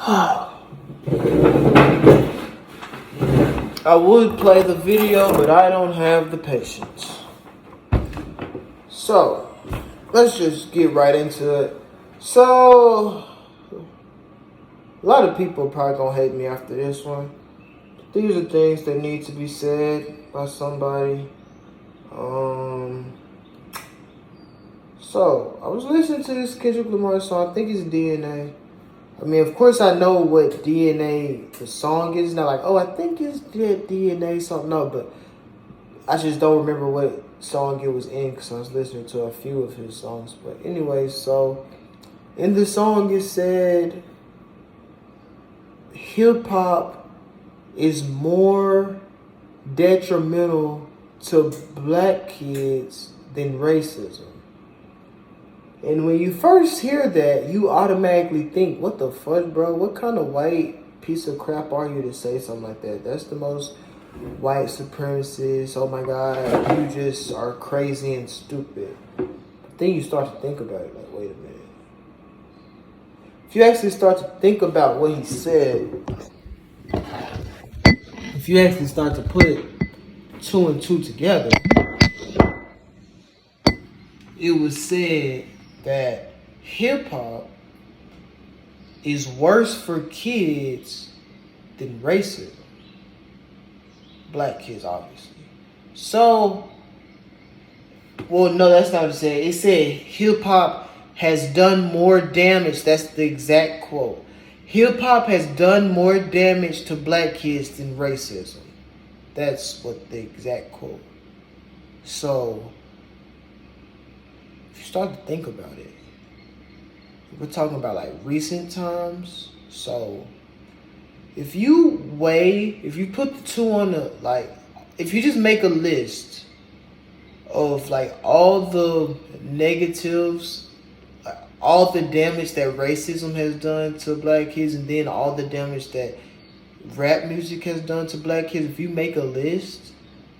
I would play the video, but I don't have the patience. So, let's just get right into it. So, a lot of people are probably gonna hate me after this one. These are things that need to be said by somebody. So I was listening to this Kendrick Lamar song. I think it's DNA. I mean, of course, I know what DNA the song is. Not like, oh, I think it's DNA song. No, but I just don't remember what song it was in because I was listening to a few of his songs. But anyway, so in the song it said hip hop is more detrimental to black kids than racism. And when you first hear that, you automatically think, what the fuck, bro? What kind of white piece of crap are you to say something like that? That's the most white supremacist. Oh my God, you just are crazy and stupid. But then you start to think about it, like, wait a minute. If you actually start to think about what he said, if you actually start to put two and two together, it was said that hip hop is worse for kids than racism. Black kids, obviously. So, well, no, that's not what it said. It said hip hop has done more damage. That's the exact quote. Hip hop has done more damage to black kids than racism. That's what the exact quote. So, if you start to think about it, we're talking about like recent times. So if you put the two on the, like, if you just make a list of like all the negatives, all the damage that racism has done to black kids, and then all the damage that rap music has done to black kids, if you make a list,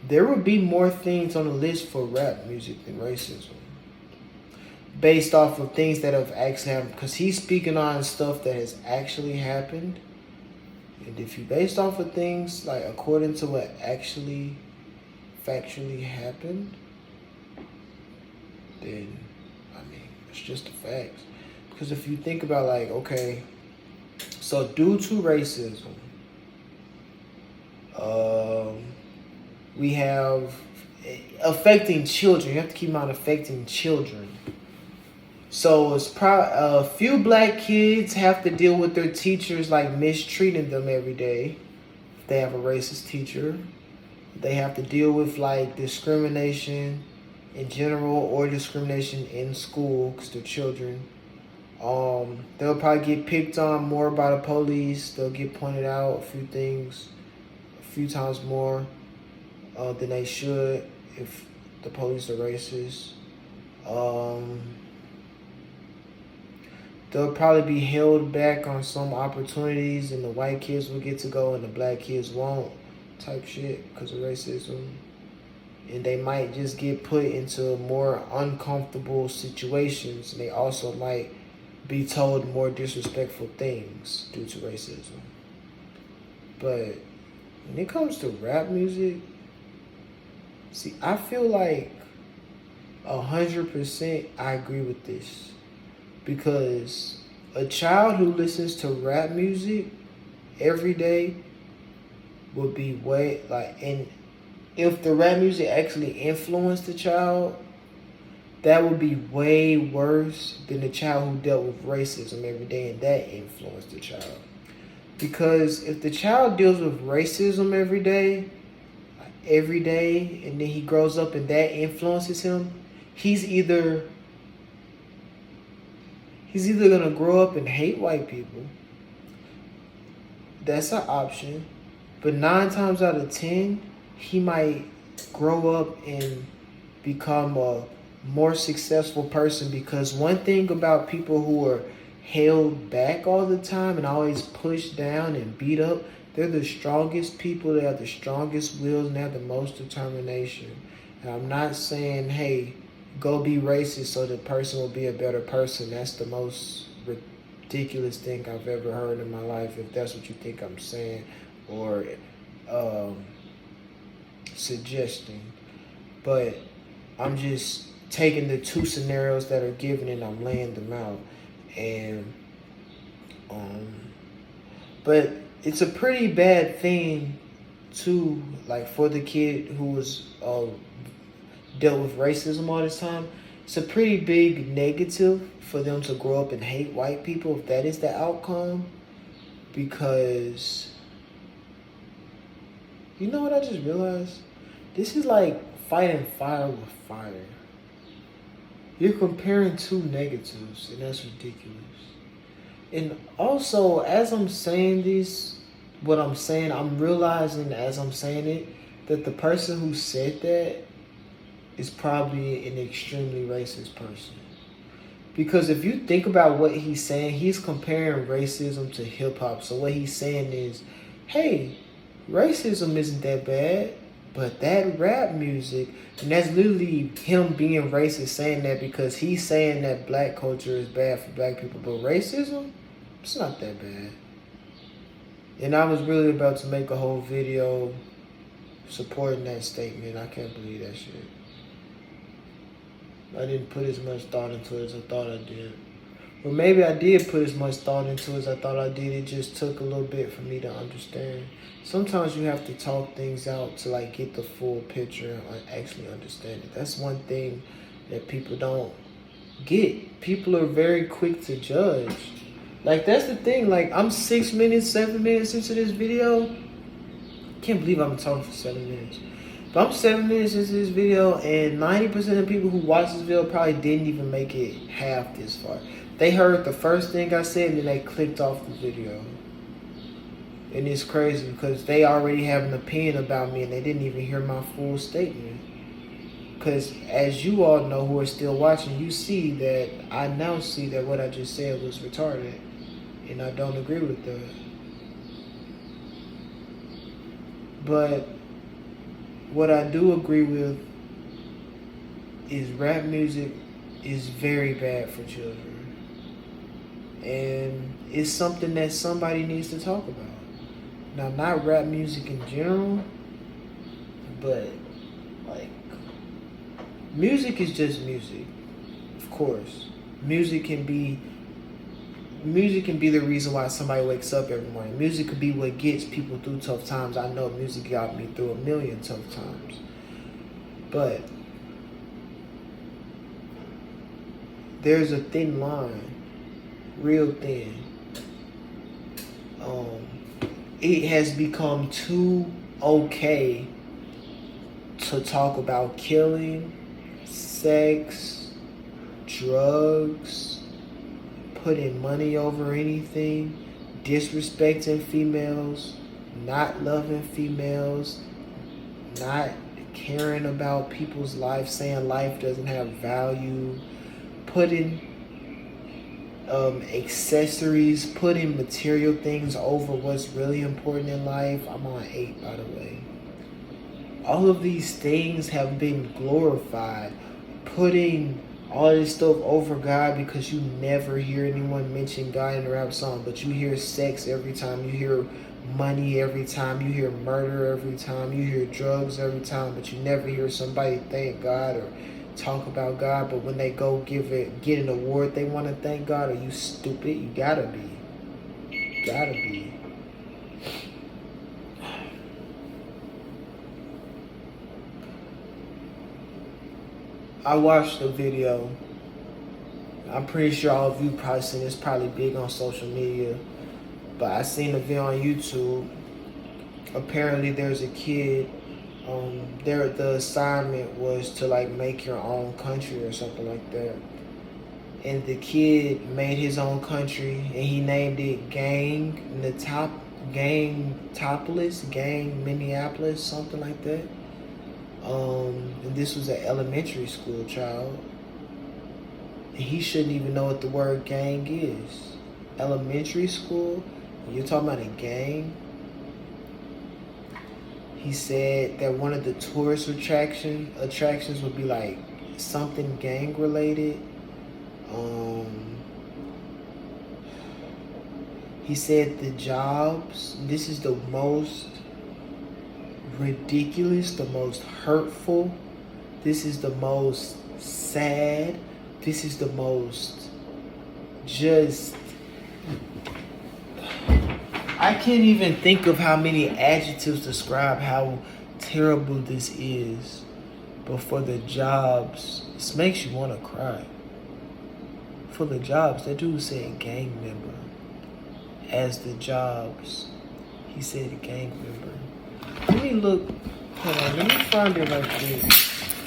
there would be more things on the list for rap music than racism. Based off of things that have actually happened, because he's speaking on stuff that has actually happened. And if you based off of things like according to what actually factually happened, then I mean it's just the facts. Because if you think about like, okay, so due to racism, we have affecting children. You have to keep in mind affecting children. So it's a few black kids have to deal with their teachers like mistreating them every day. If they have a racist teacher, they have to deal with like discrimination in general or discrimination in school because they're children. They'll probably get picked on more by the police. They'll get pointed out a few things a few times more than they should if the police are racist. They'll probably be held back on some opportunities and the white kids will get to go and the black kids won't, type shit, because of racism. And they might just get put into more uncomfortable situations, and they also might be told more disrespectful things due to racism. But when it comes to rap music, see, I feel like 100% I agree with this. Because a child who listens to rap music every day would be way like, and if the rap music actually influenced the child, that would be way worse than the child who dealt with racism every day and that influenced the child. Because if the child deals with racism every day, and then he grows up and that influences him, he's either gonna grow up and hate white people. That's an option. But 9 times out of 10, he might grow up and become a more successful person, because one thing about people who are held back all the time and always pushed down and beat up, they're the strongest people, they have the strongest wills, and they have the most determination. And I'm not saying, hey, go be racist so the person will be a better person. That's the most ridiculous thing I've ever heard in my life, if that's what you think I'm saying or suggesting. But I'm just taking the two scenarios that are given and I'm laying them out. And but it's a pretty bad thing too, like for the kid who was dealt with racism all this time. It's a pretty big negative for them to grow up and hate white people if that is the outcome. Because you know what I just realized? This is like fighting fire with fire. You're comparing two negatives, and that's ridiculous. And also, as I'm saying this, what I'm saying, I'm realizing as I'm saying it that the person who said that is probably an extremely racist person. Because if you think about what he's saying, he's comparing racism to hip hop. So what he's saying is, hey, racism isn't that bad, but that rap music, and that's literally him being racist saying that because he's saying that black culture is bad for black people, but racism, it's not that bad. And I was really about to make a whole video supporting that statement. I can't believe that shit. I didn't put as much thought into it as I thought I did. Or maybe I did put as much thought into it as I thought I did. It just took a little bit for me to understand. Sometimes you have to talk things out to like get the full picture and actually understand it. That's one thing that people don't get. People are very quick to judge. Like that's the thing. Like I'm 6 minutes, 7 minutes into this video. Can't believe I've been talking for 7 minutes. But I'm 7 minutes into this video, and 90% of people who watch this video probably didn't even make it half this far. They heard the first thing I said, and then they clicked off the video. And it's crazy because they already have an opinion about me, and they didn't even hear my full statement. Because as you all know who are still watching, you see that I now see that what I just said was retarded. And I don't agree with that. But what I do agree with is rap music is very bad for children. And it's something that somebody needs to talk about. Now, not rap music in general, but like, music is just music, of course. Music can be the reason why somebody wakes up every morning. Music could be what gets people through tough times. I know music got me through a million tough times. But there's a thin line, real thin. It has become too okay to talk about killing, sex, drugs, putting money over anything, disrespecting females, not loving females, not caring about people's life, saying life doesn't have value, putting accessories, putting material things over what's really important in life. I'm on 8, by the way. All of these things have been glorified. Putting all this stuff over God, because you never hear anyone mention God in a rap song, but you hear sex every time, you hear money every time, you hear murder every time, you hear drugs every time, but you never hear somebody thank God or talk about God. But when they go get an award, they want to thank God. Are you stupid? You gotta be. Gotta be. I watched the video. I'm pretty sure all of you probably seen this, probably big on social media. But I seen the video on YouTube. Apparently there's a kid, the assignment was to like make your own country or something like that. And the kid made his own country and he named it Gang Minneapolis, something like that. And this was an elementary school child. And he shouldn't even know what the word gang is. Elementary school, you're talking about a gang? He said that one of the tourist attractions would be like something gang related. He said the jobs, this is the most ridiculous, the most hurtful, this is the most sad, this is the most just, I can't even think of how many adjectives describe how terrible this is. But for the jobs, this makes you want to cry. For the jobs, that dude said gang member. As the jobs, he said gang member. Let me look, hold on, let me find it right quick.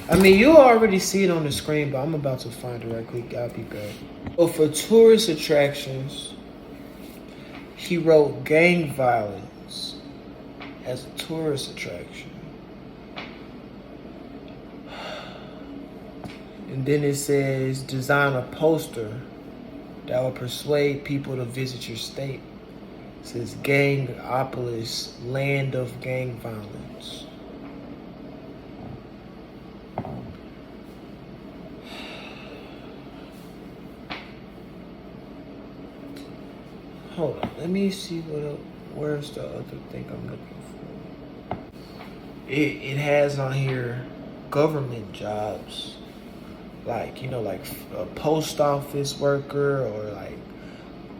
I mean, you'll already see it on the screen, but I'm about to find it right quick. I'll be back. So for tourist attractions, he wrote gang violence as a tourist attraction. And then it says, design a poster that will persuade people to visit your state. It says, Gangopolis, land of gang violence. Hold on, let me see where's the other thing I'm looking for. It has on here government jobs. Like, you know, like a post office worker or like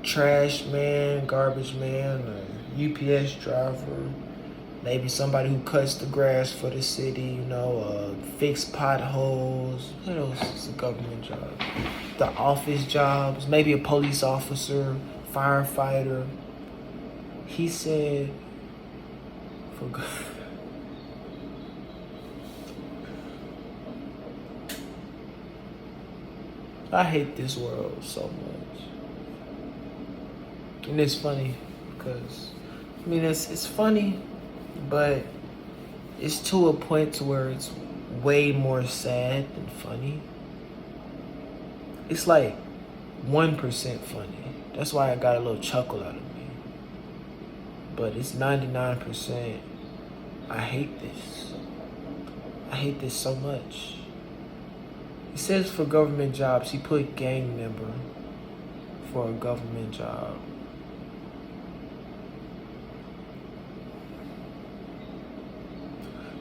trash man, garbage man, or UPS driver. Maybe somebody who cuts the grass for the city, you know, fix potholes. What else is a government job? The office jobs, maybe a police officer, firefighter. He said, for I hate this world so much. And it's funny because, I mean, it's funny, but it's to a point to where it's way more sad than funny. It's like 1% funny. That's why I got a little chuckle out of me. But it's 99%. I hate this. I hate this so much. He says for government jobs, he put gang member for a government job.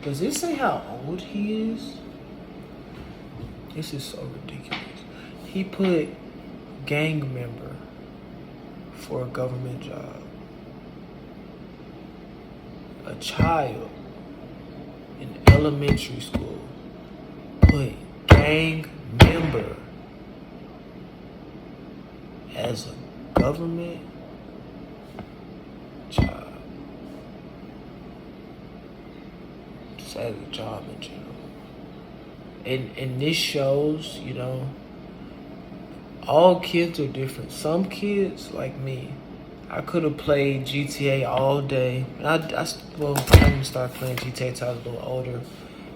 Does it say how old he is? This is so ridiculous. He put gang member for a government job. A child in elementary school put gang member as a government job. Just as a job in general. And this shows, you know, all kids are different. Some kids, like me, I could have played GTA all day. I didn't start playing GTA until I was a little older.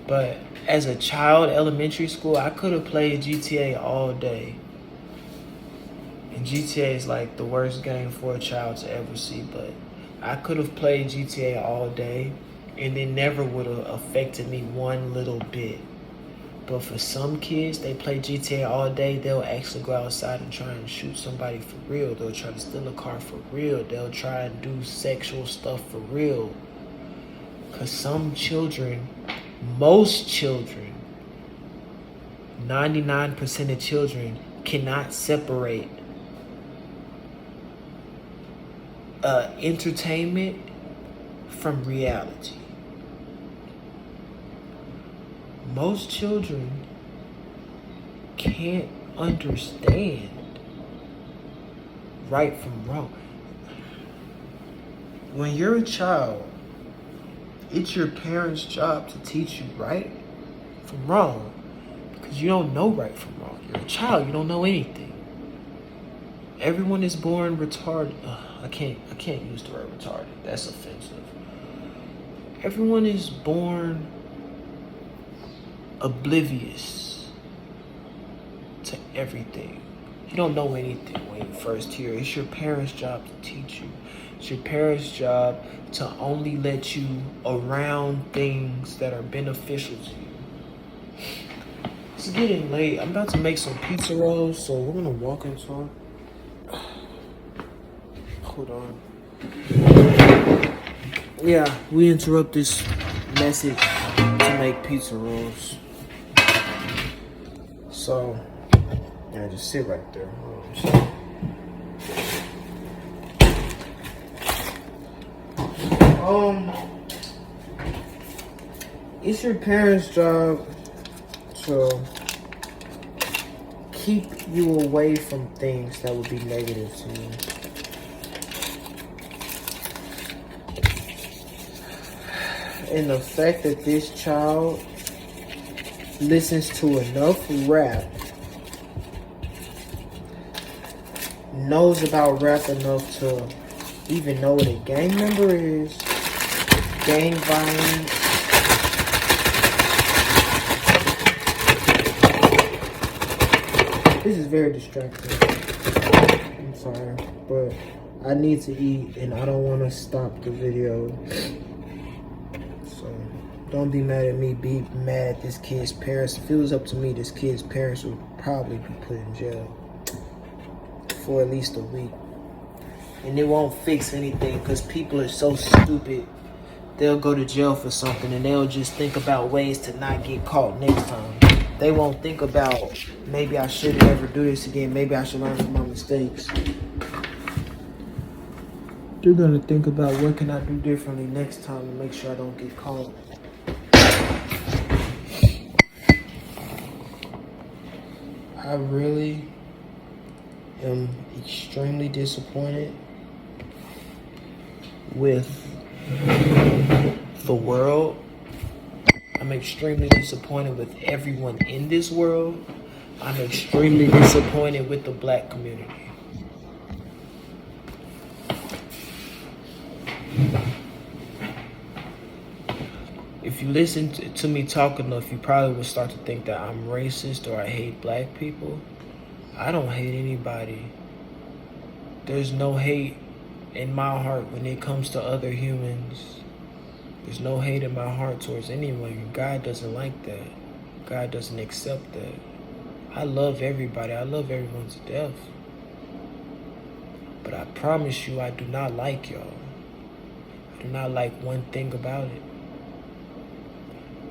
But as a child, elementary school, I could have played GTA all day. And GTA is like the worst game for a child to ever see. But I could have played GTA all day, and it never would have affected me one little bit. But for some kids, they play GTA all day, they'll actually go outside and try and shoot somebody for real. They'll try to steal a car for real. They'll try and do sexual stuff for real. Because some children, most children, 99% of children cannot separate entertainment from reality. Most children can't understand right from wrong. When you're a child, it's your parents' job to teach you right from wrong, because you don't know right from wrong. You're a child, you don't know anything. Everyone is born retarded. I can't use the word retarded. That's offensive. Everyone is born oblivious to everything. You don't know anything when you first hear. It's your parents' job to teach you. It's your parents' job to only let you around things that are beneficial to you. It's getting late. I'm about to make some pizza rolls, so we're gonna walk and talk. Hold on. Yeah, we interrupt this message to make pizza rolls. So, yeah, just sit right there. It's your parents' job to keep you away from things that would be negative to you. And the fact that this child listens to enough rap, knows about rap enough to even know what a gang member is, gang violence, this is very distracting. I'm sorry, but I need to eat and I don't want to stop the video. So don't be mad at me, be mad at this kid's parents. If it was up to me, this kid's parents would probably be put in jail for at least a week. And it won't fix anything because people are so stupid. They'll go to jail for something and they'll just think about ways to not get caught next time. They won't think about, maybe I shouldn't ever do this again. Maybe I should learn from my mistakes. They're gonna think about what can I do differently next time to make sure I don't get caught. I really am extremely disappointed with the world. I'm extremely disappointed with everyone in this world. I'm extremely disappointed with the black community. If you listen to me talk enough, you probably would start to think that I'm racist or I hate black people. I don't hate anybody. There's no hate in my heart when it comes to other humans. There's no hate in my heart towards anyone. God doesn't like that. God doesn't accept that. I love everybody. I love everyone to death. But I promise you, I do not like y'all. I do not like one thing about it.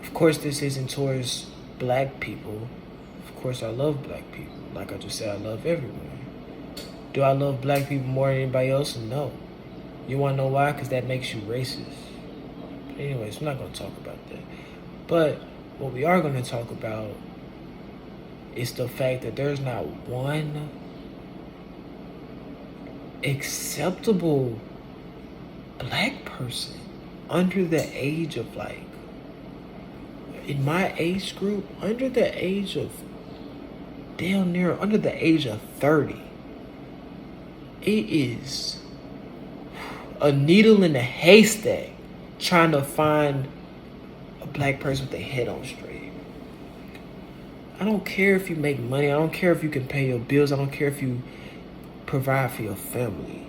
Of course, this isn't towards black people. Of course, I love black people. Like I just said, I love everyone. Do I love black people more than anybody else? No. You want to know why? Because that makes you racist. But anyways, we're not going to talk about that. But what we are going to talk about is the fact that there's not one acceptable black person under the age of, like, in my age group, under the age of, down near, under the age of 30. It is a needle in a haystack trying to find a black person with their head on straight. I don't care if you make money. I don't care if you can pay your bills. I don't care if you provide for your family.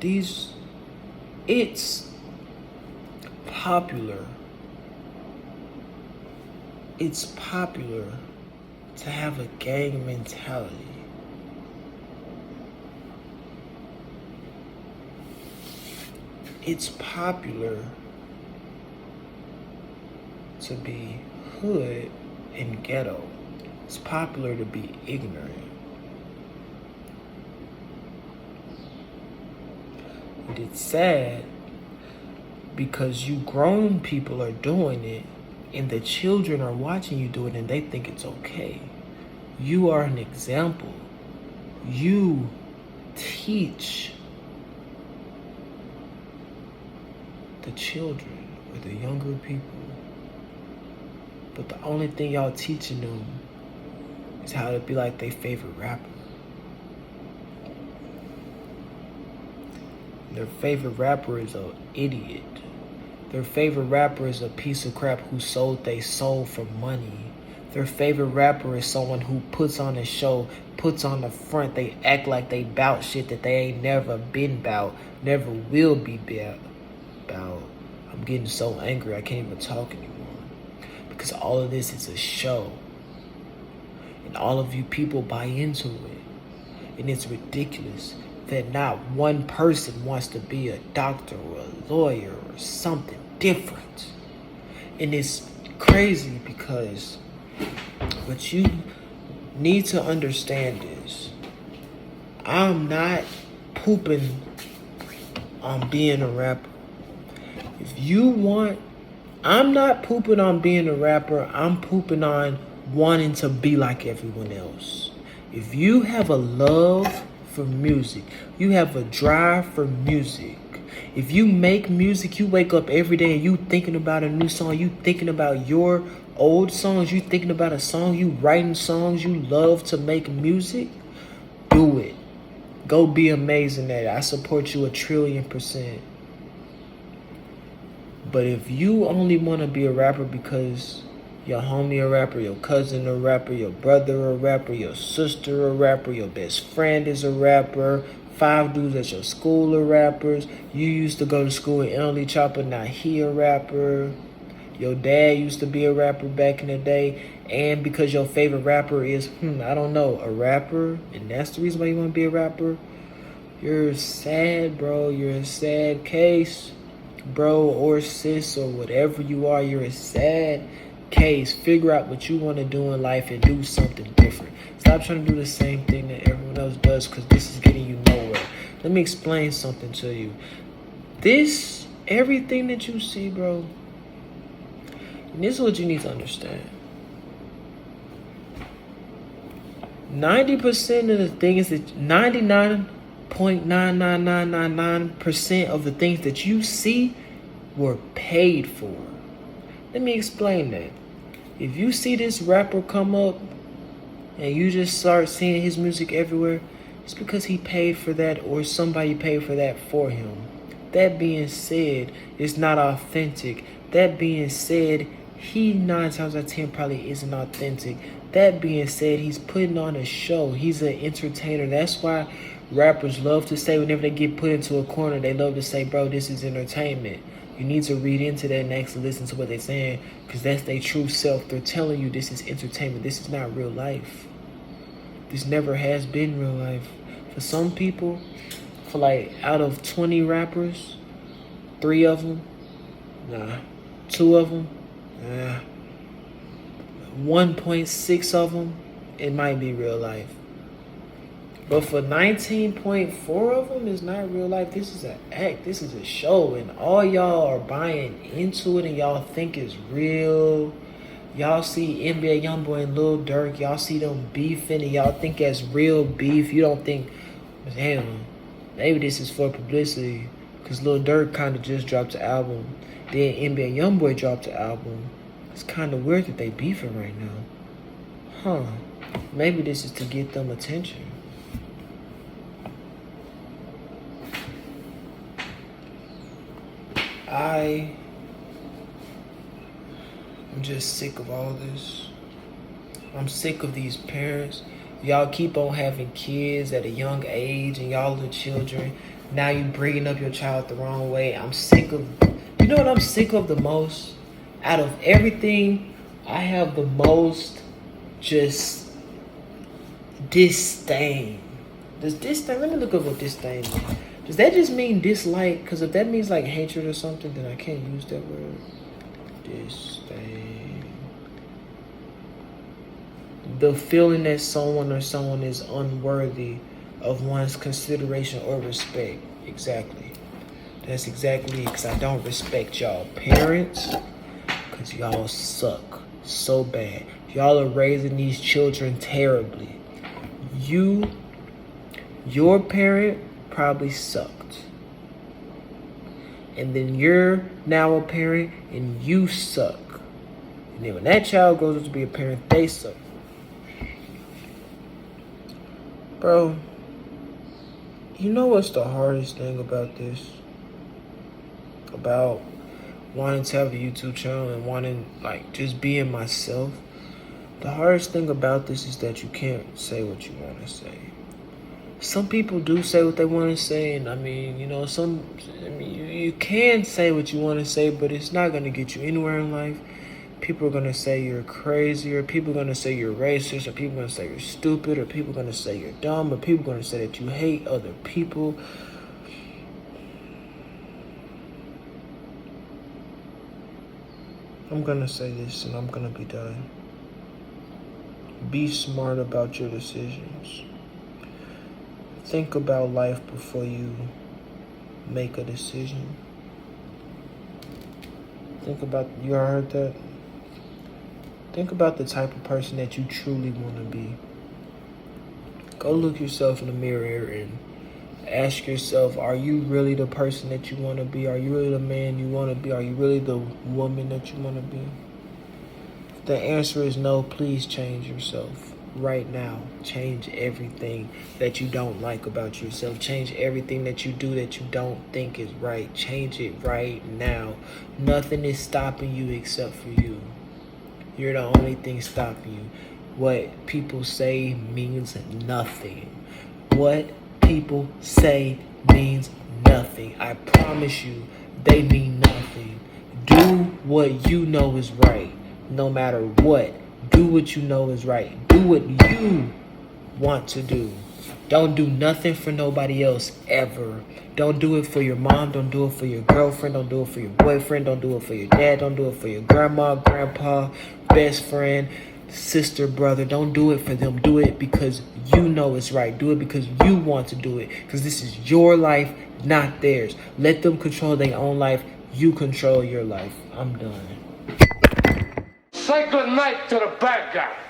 It's popular. It's popular to have a gang mentality. It's popular to be hood and ghetto. It's popular to be ignorant. And it's sad because you grown people are doing it and the children are watching you do it and they think it's okay. You are an example. You teach the children or the younger people. But the only thing y'all teaching them is how to be like their favorite rapper. Their favorite rapper is an idiot. Their favorite rapper is a piece of crap who sold their soul for money. Their favorite rapper is someone who puts on a show, puts on the front, they act like they bout shit that they ain't never been bout, never will be bout. I'm getting so angry I can't even talk anymore. Because all of this is a show. And all of you people buy into it. And it's ridiculous that not one person wants to be a doctor or a lawyer or something different. And it's crazy because what you need to understand is I'm not pooping on being a rapper. If you want, I'm not pooping on being a rapper. I'm pooping on wanting to be like everyone else. If you have a love for music, you have a drive for music. If you make music, you wake up every day and you thinking about a new song, you thinking about your old songs, you thinking about a song, you writing songs, you love to make music, do it. Go be amazing at it. I support you 1,000,000,000%. But if you only want to be a rapper because your homie a rapper, your cousin a rapper, your brother a rapper, your sister a rapper, your best friend is a rapper, 5 dudes at your school are rappers, you used to go to school with Emily Chopper, now he a rapper, your dad used to be a rapper back in the day, and because your favorite rapper is, I don't know, a rapper, and that's the reason why you want to be a rapper, you're sad, bro. You're a sad case, bro, or sis, or whatever you are. You're a sad case. Figure out what you want to do in life and do something different. Stop trying to do the same thing that everyone else does, because this is getting you nowhere. Let me explain something to you. Everything that you see, bro, and this is what you need to understand. 90% of the things that 99.99999% of the things that you see were paid for. Let me explain that. If you see this rapper come up and you just start seeing his music everywhere, it's because he paid for that or somebody paid for that for him. That being said, it's not authentic. That being said, he 9 times out of 10 probably isn't authentic. That being said, he's putting on a show. He's an entertainer. That's why rappers love to say, whenever they get put into a corner, they love to say, bro, this is entertainment. You need to read into that and actually listen to what they're saying, because that's their true self. They're telling you this is entertainment. This is not real life. This never has been real life. For some people, for like out of 20 rappers, 3 of them, 2 of them, 1.6 of them, it might be real life. But for 19.4 of them, it's not real life. This is an act. This is a show. And all y'all are buying into it and y'all think it's real. Y'all see NBA Youngboy and Lil Durk. Y'all see them beefing and y'all think that's real beef. You don't think, damn, maybe this is for publicity. Because Lil Durk kind of just dropped the album. Then NBA Youngboy dropped the album. It's kind of weird that they beefing right now. Maybe this is to get them attention. I'm just sick of all this. I'm sick of these parents. Y'all keep on having kids at a young age and y'all are children. Now you bringing up your child the wrong way. I'm sick of, you know what I'm sick of the most? Out of everything, I have the most just disdain. Does disdain, let me look up what disdain means. Does that just mean dislike? Because if that means like hatred or something, then I can't use that word. Disdain. The feeling that someone or someone is unworthy of one's consideration or respect. Exactly. That's exactly it, because I don't respect y'all parents, because y'all suck so bad. Y'all are raising these children terribly. Your parent probably sucked. And then you're now a parent and you suck. And then when that child grows up to be a parent, they suck. Bro, you know what's the hardest thing about this? About wanting to have a YouTube channel and wanting, like, just being myself? The hardest thing about this is that you can't say what you want to say. Some people do say what they want to say, and I mean, you know, you can say what you want to say, but it's not going to get you anywhere in life. People are going to say you're crazy, or people are going to say you're racist, or people are going to say you're stupid, or people are going to say you're dumb, or people are going to say that you hate other people. I'm going to say this and I'm going to be done. Be smart about your decisions. Think about life before you make a decision. Think about, you heard that? Think about the type of person that you truly want to be. Go look yourself in the mirror and ask yourself, are you really the person that you want to be? Are you really the man you want to be? Are you really the woman that you want to be? If the answer is no, please change yourself right now. Change everything that you don't like about yourself. Change everything that you do that you don't think is right. Change it right now. Nothing is stopping you except for you. You're the only thing stopping you. What people say means nothing. What people say means nothing. I promise you, they mean nothing. Do what you know is right, no matter what. Do what you know is right. Do what you want to do. Don't do nothing for nobody else ever. Don't do it for your mom. Don't do it for your girlfriend. Don't do it for your boyfriend. Don't do it for your dad. Don't do it for your grandma, grandpa, best friend, sister, brother. Don't do it for them. Do it because you know it's right. Do it because you want to do it. Because this is your life, not theirs. Let them control their own life. You control your life. I'm done. Say good night to the bad guy.